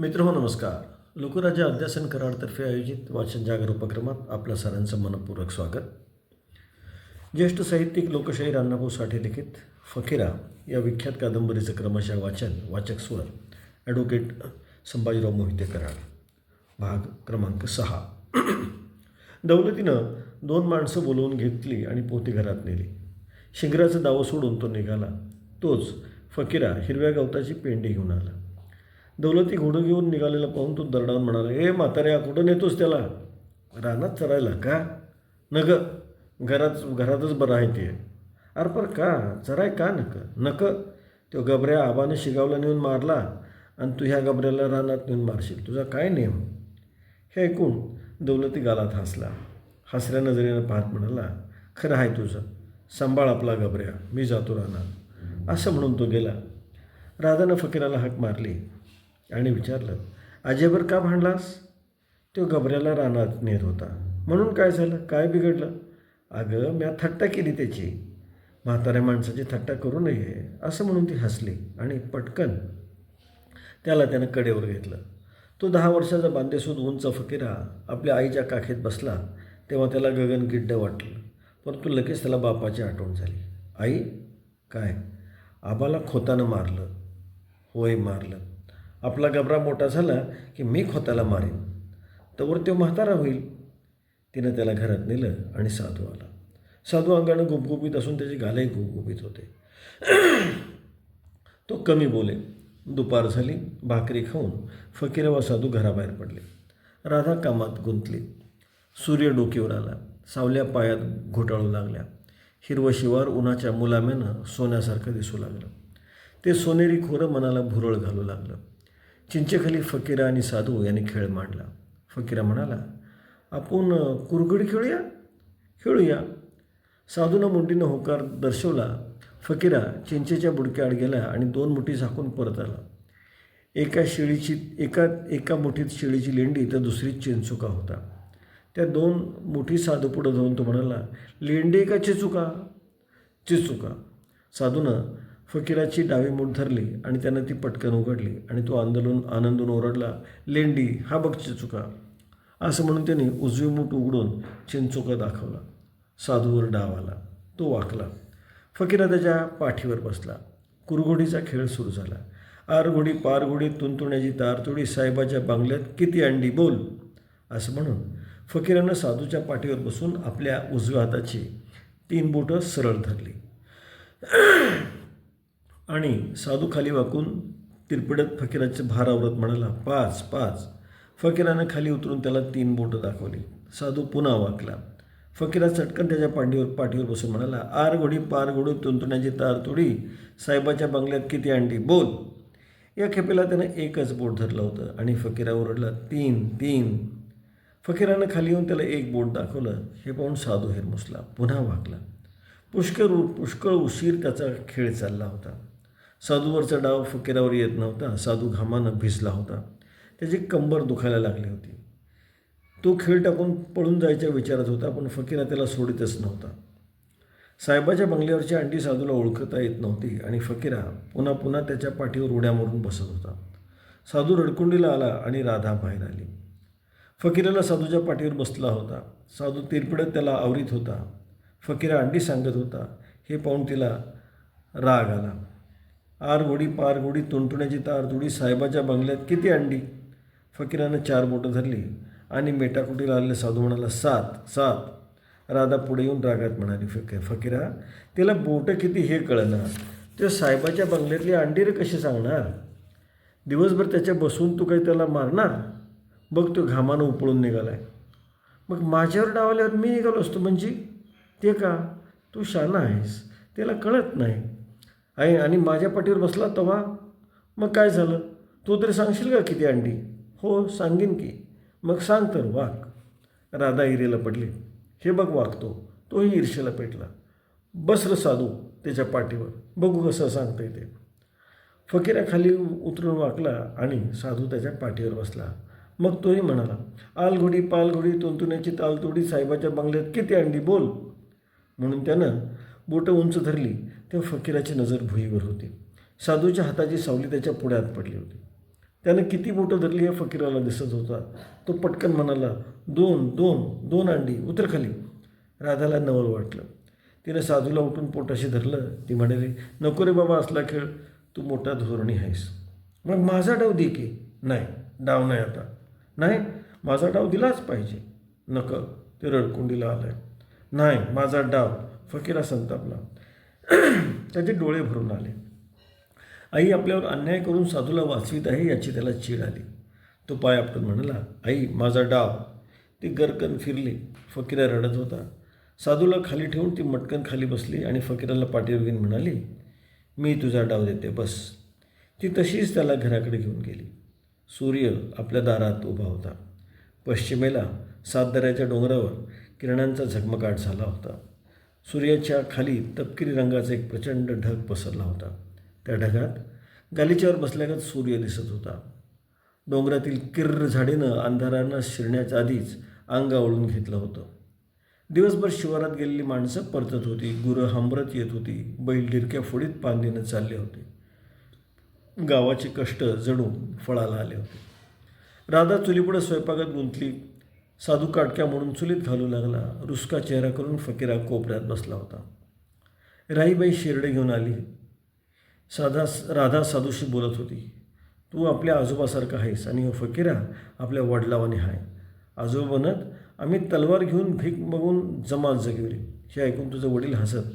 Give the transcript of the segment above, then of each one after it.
मित्रहो नमस्कार. लोकराज्य अध्यासन कराडतर्फे आयोजित वाचन जागर उपक्रमात आपल्या सर्वांचं मनपूर्वक स्वागत. ज्येष्ठ साहित्यिक लोकशाहीर अण्णाभाऊ साठे लिखित फकीरा या विख्यात कादंबरीचं क्रमशः वाचन वाचक स्वर ॲडव्होकेट संभाजीराव मोहिते कराड. भाग क्रमांक 6. दौलतीनं 2 माणसं बोलवून घेतली आणि पोती घरात नेली. शिंगराचं दावं सोडून तो निघाला. तोच फकीरा हिरव्या गवताची पेंडी घेऊन आला. दौलती घोडं घेऊन निघालेला पाहून तो दरडावून म्हणाला, ए म्हाताऱ्या, कुठं नेतोस त्याला? रानात चरायला का? घरातच बरं आहे ते. अरे पर का चराय का नक तो गबऱ्या आबाने शिगावला नेऊन मारला आणि तू ह्या गबऱ्याला रानात नेऊन मारशील, तुझा काय नेम? हे ऐकून दौलती गालात हसला. हसऱ्या नजरेनं पाहत म्हणाला, खरं आहे तुझं, सांभाळ आपला गबऱ्या, मी जातो रानात. असं म्हणून तो गेला. राधानं फकीराला हाक मारली आणि विचारलं, अजयभर का भांडलास? तो गबऱ्याला रानात नेत होता. म्हणून काय झालं? काय बिघडलं? अगं, म्या थट्टा केली त्याची. म्हाताऱ्या माणसाची थट्टा करू नये असं म्हणून ती हसली आणि पटकन त्यानं कडेवर घेतलं. तो 10 वर्षाचा बांधेसूद उंच फकीरा आपल्या आईच्या काखेत बसला तेव्हा त्याला गगनगिड्ड वाटलं. परंतु लगेच त्याला बापाची आठवण झाली. आई? काय? आबाला खोतानं मारलं. होय, मारलं. आपला गबरा मोठा झाला की मी खोताला मारेन, तोवर तो म्हातारा होईल. तिनं त्याला घरात नेलं आणि साधू आला. साधू अंगानं गुबगुबीत असून त्याचे गालही गुबगुबीत होते. तो कमी बोले. दुपार झाली. भाकरी खाऊन फकीर व साधू घराबाहेर पडले. राधा कामात गुंतली. सूर्य डोकीवर आला. सावल्या पायात घोटाळू लागल्या. हिरवं शिवार उन्हाच्या मुलाम्यानं सोन्यासारखं दिसू लागलं. ते सोनेरी खोरं मनाला भुरळ घालू लागलं. चिंचेखाली फकीरा आणि साधू यांनी खेळ मांडला. फकीरा म्हणाला, आपण कुरघोडी खेळूया. साधूनं मुंडीनं होकार दर्शवला. फकीरा चिंचेच्या बुडक्याआड गेला आणि 2 मुठी झाकून परत आला. एका मुठीत शेळीची लेंडी तर दुसरीत चिंचुका होता. त्या 2 मुठी साधू पुढं जाऊन तो म्हणाला, लेंडी का चिचुका? चिचुका. साधूनं फकीराची डावी मूठ धरली आणि त्यानं ती पटकन उघडली आणि तो आनंदून ओरडला, लेंडी, हा बघ चिंचुका. असं म्हणून त्याने उजवी मूठ उघडून चिंचुका दाखवला. साधूवर डाव आला. तो वाकला. फकीरा त्याच्या पाठीवर बसला. कुरघोडीचा खेळ सुरू झाला. आरघोडी पारघोडी तुंतुण्याची तारतोडी, साहेबाच्या बंगल्यात किती अंडी बोल. असं म्हणून फकीरानं साधूच्या पाठीवर बसून आपल्या उजव्या हाताची 3 बोटं सरळ धरली आणि साधू खाली वाकून तिरपडत फकीराचे भार आवरत म्हणाला, 5. फकीरानं खाली उतरून त्याला 3 बोटं दाखवली. साधू पुन्हा वाकला. फकीरा चटकन त्याच्या पाठीवर बसून म्हणाला, आरघोडी पारघोडी तुंतुण्याची तारतोडी, साहेबाच्या बंगल्यात किती अंडी बोल. या खेपेला त्यानं 1च बोट धरलं होतं आणि फकीरा ओरडला, 3. फकीरानं खाली येऊन त्याला 1 बोट दाखवलं. हे पाहून साधू हिरमुसला. पुन्हा वाकला. पुष्कळ उशीर त्याचा खेळ चालला होता. साधूवरचा डाव फकीरावर येत नव्हता. साधू घामानं भिजला होता. त्याची कंबर दुखायला लागली होती. तो खेळ टाकून पळून जायच्या विचारात होता, पण फकीरा त्याला सोडितच नव्हता. साहेबाच्या बंगल्यावरची अंडी साधूला ओळखता येत नव्हती आणि फकीरा पुन्हा त्याच्या पाठीवर उड्या मारून बसत होता. साधू रडकुंडीला आला आणि राधा बाहेर आली. फकीराला साधूच्या पाठीवर बसला होता. साधू तिरपडत त्याला आवरीत होता. फकीरा अंडी सांगत होता. हे पाहून तिला राग आला. आरघोडी पारघोडी तुंटुण्याची तारतोडी, साहेबाच्या बंगल्यात किती अंडी. फकीरानं 4 बोटं धरली आणि मेटाकुटीला आलेल्या साधू म्हणाला, 7. राधा पुढे येऊन रागात म्हणाली, फकीरा, तिला बोटं किती हे कळणार. ते साहेबाच्या बंगल्यातली अंडी रे कशी सांगणार? दिवसभर त्याच्या बसून तू काही त्याला मारणार? बघ, तो घामानं उपळून निघालाय. मग माझ्यावर डावल्यावर मी निघालो असतो म्हणजे? ते का? तू शाना आहेस, त्याला कळत नाही. आणि माझ्या पाठीवर बसला तेव्हा मग काय झालं? तू तरी सांगशील का किती अंडी? हो, सांगीन की. मग सांग तर, वाक. राधा ईरेला पडली. हे बघ वागतो. तोही ईर्षेला पेटला. बस र साधू त्याच्या पाठीवर, बघू कसं सांगता येते. फकीरा खाली उतरून वाकला आणि साधू त्याच्या पाठीवर बसला. मग तोही म्हणाला, आलघोडी पालघोडी तुंतुण्याची तालतोडी, साहेबाच्या बंगल्यात किती अंडी बोल. म्हणून त्यानं बोटं उंच धरली तेव्हा फकीराची नजर भुईवर होती. साधूच्या हाताची सावली त्याच्या पुढ्यात पडली होती. त्यानं किती बोटं धरली हे फकीराला दिसत होता. तो पटकन म्हणाला, 2 अंडी, उतर खाली. राधाला नवल वाटलं. तिनं साधूला उठून पोटाशी धरलं. ती म्हणाली, नको रे बाबा असला खेळ, तू मोठा धोरणी आहेस. मग माझा डाव दे की. नाही, डाव नाही आता. नाही, माझा डाव दिलाच पाहिजे. नको, ते रडकुंडीला आलं. नाही, माझा डाव. फकीरा संतापला. त्याचे डोळे भरून आले. आई आपल्यावर अन्याय करून साधूला वाचवीत आहे याची त्याला चीड आली. तो पाय आपटून म्हणाला, आई माझा डाव. ती गरकन फिरली. फकीरा रडत होता. साधूला खाली ठेवून ती मटकन खाली बसली आणि फकीराला पाठीवर घेऊन म्हणाली, मी तुझा डाव देते, बस. ती तशीच त्याला घराकडे घेऊन गेली. सूर्य आपल्या दारात उभा होता. पश्चिमेला सातदऱ्याच्या डोंगरावर किरणांचा झगमगाट झाला होता. सूर्याच्या खाली तपकिरी रंगाचा एक प्रचंड ढग पसरला होता. त्या ढगात गालिच्यावर बसल्यागत सूर्य दिसत होता. डोंगरातील किर्र झाडीनं अंधारानं शिरण्याच्या आधीच अंग आवळून घेतलं होतं. दिवसभर शिवारात गेलेली माणसं परतत होती. गुरं हंबरत येत होती. बैल डिरक्या फोडीत पांगीनं चालले होते. गावाचे कष्ट जणू फळाला आले होते. राधा चुलीपुढे स्वयंपाकात गुंतली. साधू काटक्या म्हणून चुलीत घालू लागला. रुसका चेहरा करून फकीरा कोपऱ्यात बसला होता. राईबाई शिरडे घेऊन आली. राधा साधूशी बोलत होती. तू आपल्या आजोबासारखा आहेस आणि हो फकीरा आपल्या वडिलावाने आहे. आजोबा बनत आम्ही तलवार घेऊन भीक बघून जमात जगवली. हे ऐकून तुझं वडील हसत.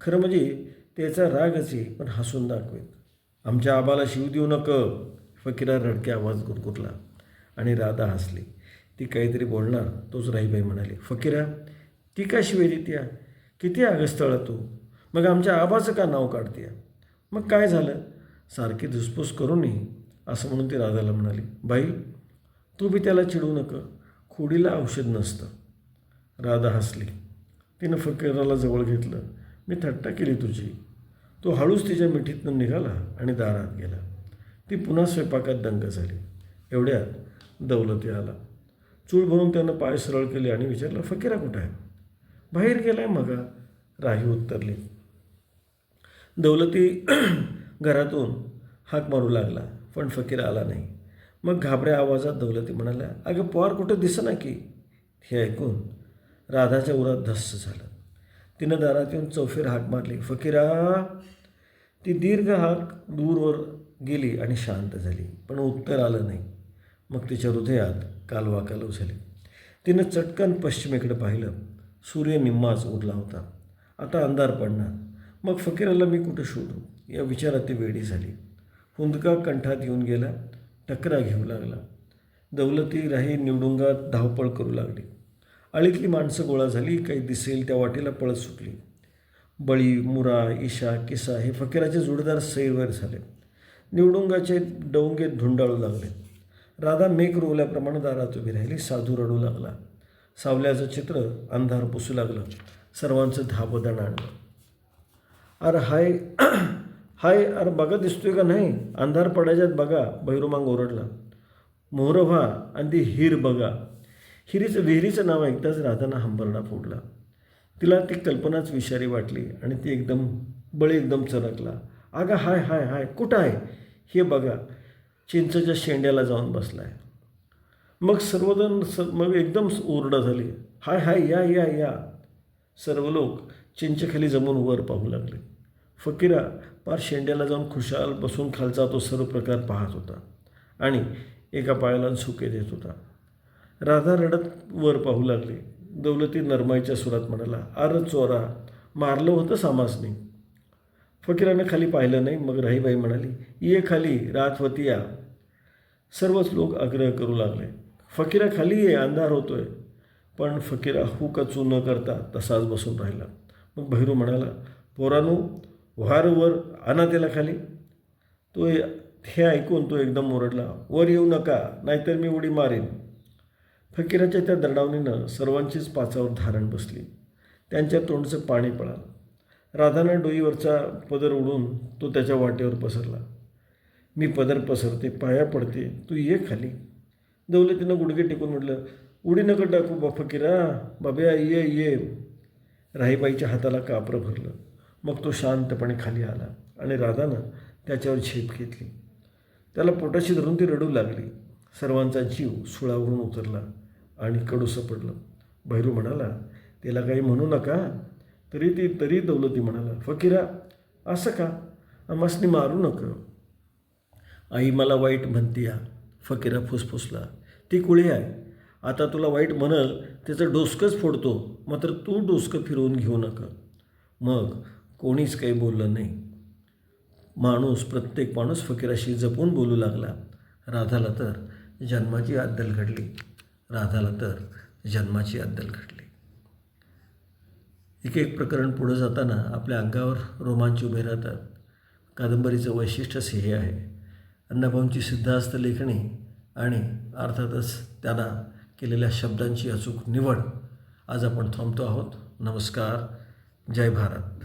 खरं म्हणजे त्याचा रागच आहे, पण हसून दाखवेत. आमच्या आबाला शिव देऊ नको. फकीरा रडक्या आवाज गुरगुरला आणि राधा हसली. ती काहीतरी बोलणार तोच राईबाई म्हणाली, फकीरा ती का शिवे देत्या? किती आगस्तळा तू. मग आमच्या आबाचं का नाव काढते? मग काय झालं? सारखी धुसफूस करू नये असं म्हणून ती राधाला म्हणाली, बाई तू बी त्याला चिडू नका. खोडीला औषध नसतं. राधा हसली. तिनं फकीराला जवळ घेतलं. मी थट्टा केली तुझी. तो हळूच तिच्या मिठीतनं निघाला आणि दारात गेला. ती पुन्हा स्वयंपाकात दंग झाली. एवढ्यात दौलती आला. चूळ भरून त्यानं पाय सरळ केले आणि विचारलं, फकीरा कुठं आहे? बाहेर गेलाय मगा. राही उत्तरली. दौलती घरातून हाक मारू लागला, पण फकीर आला नाही. मग घाबऱ्या आवाजात दौलती म्हणाल्या, अगं पोर कुठं दिसेना की. हे ऐकून राधाच्या उरात धस्स झालं. तिनं दारात येऊन चौफेर हाक मारली, फकीरा. ती दीर्घ हाक दूरवर गेली आणि शांत झाली, पण उत्तर आलं नाही. मग तिच्या हृदयात कालवाकालव झाली. तिनं चटकन पश्चिमेकडे पाहिलं. सूर्य निम्माच उरला होता. आता अंधार पडणार. मग फकीराला मी कुठं शोधू या विचारात ती वेडी झाली. हुंदका कंठात येऊन गेला. टकरा घेऊ लागला. दौलती राही निवडुंगात धावपळ करू लागली. आळीतली माणसं गोळा झाली. काही दिसेल त्या वाटेला पळत सुटली. बळी, मुरा, ईशा, किसा हे फकीराचे जोडीदार सैरवैर झाले. निवडुंगाचे डोंगे धुंडाळू लागले. राधा मेघ रोवल्याप्रमाणे दारात उभी राहिली. साधू रडू लागला. सावल्याचं चित्र अंधार पुसू लागलं. सर्वांचं धाबदण आणलं. अरे हाय हाय, अरे बघा दिसतोय का नाही? अंधार पडायच्यात बघा. भैरुमांग ओरडला. मोहर व्हा आणि ती हिर बघा. विहिरीचं नाव ऐकताच राधांना हंबरडा फोडला. तिला ती कल्पनाच विषारी वाटली आणि ती एकदम चरकला. अगं हाय हाय हाय, कुठं आहे? हे बघा. चिंचच्या शेंड्याला जाऊन बसलाय. मग एकदम ओरडा झाली. हाय हाय, या या या. सर्व लोक चिंचेखाली जमून वर पाहू लागले. फकीरा पार शेंड्याला जाऊन खुशाल बसून खालचा तो सर्व प्रकार पाहत होता आणि एका पायाला सुके देत होता. राधा रडत वर पाहू लागली. दौलती नरमाईच्या सुरात म्हणाला, अरे चोरा, मारलं होतं सामासने. फकीरानं खाली पाहिलं नाही. मग राहीबाई म्हणाली, ये खाली, रातवती या. सर्वच लोक आग्रह करू लागले, फकीरा खाली ये, अंधार होतोय. पण फकीरा हुकचू न करता तसाच बसून राहिला. मग भैरू म्हणाला, पोरानू वर आणा त्याला खाली. हे ऐकून तो एकदम ओरडला, वर येऊ नका, नाहीतर मी उडी मारेन. फकीराच्या त्या दरडावणीनं सर्वांचीच पाचावर धारण बसली. त्यांच्या तोंडचं पाणी पळालं. राधानं डोईवरचा पदर उडून तो त्याच्या वाटेवर पसरला. मी पदर पसरते, पाया पडते, तू ये खाली. दौलतीनं गुडघे टेकून म्हटलं, उडी नका टाकू फकीरा, बाब्या ये ये. राहीबाईच्या हाताला कापरं भरलं. मग तो शांतपणे खाली आला आणि राधानं त्याच्यावर झेप घेतली. त्याला पोटाशी धरून ती रडू लागली. सर्वांचा जीव सुळावरून उतरला आणि कडूसं पडलं. भैरू म्हणाला, तिला काही म्हणू नका. तरी दौलती म्हणाला, फकीरा असं का? आम्हासनी मारू नका. आई मला वाईट म्हणती या. फकीरा फुसफुसला, ती कुळी आहे. आता तुला वाईट म्हणल त्याचं डोसकंच फोडतो, मात्र तू डोसकं फिरवून घेऊ नका. मग कोणीच काही बोललं नाही. प्रत्येक माणूस फकीराशी जपून बोलू लागला. राधाला तर जन्माची अद्दल घडली. एक प्रकरण पुढं जाताना आपल्या अंगावर रोमांच उभे राहतात. कादंबरीचं वैशिष्ट्यच हे आहे. अण्णाभाऊंची सिद्धास्त लेखणी आणि अर्थातच त्यांना केलेल्या शब्दांची अचूक निवड. आज आपण थांबतो आहोत. नमस्कार. जय भारत.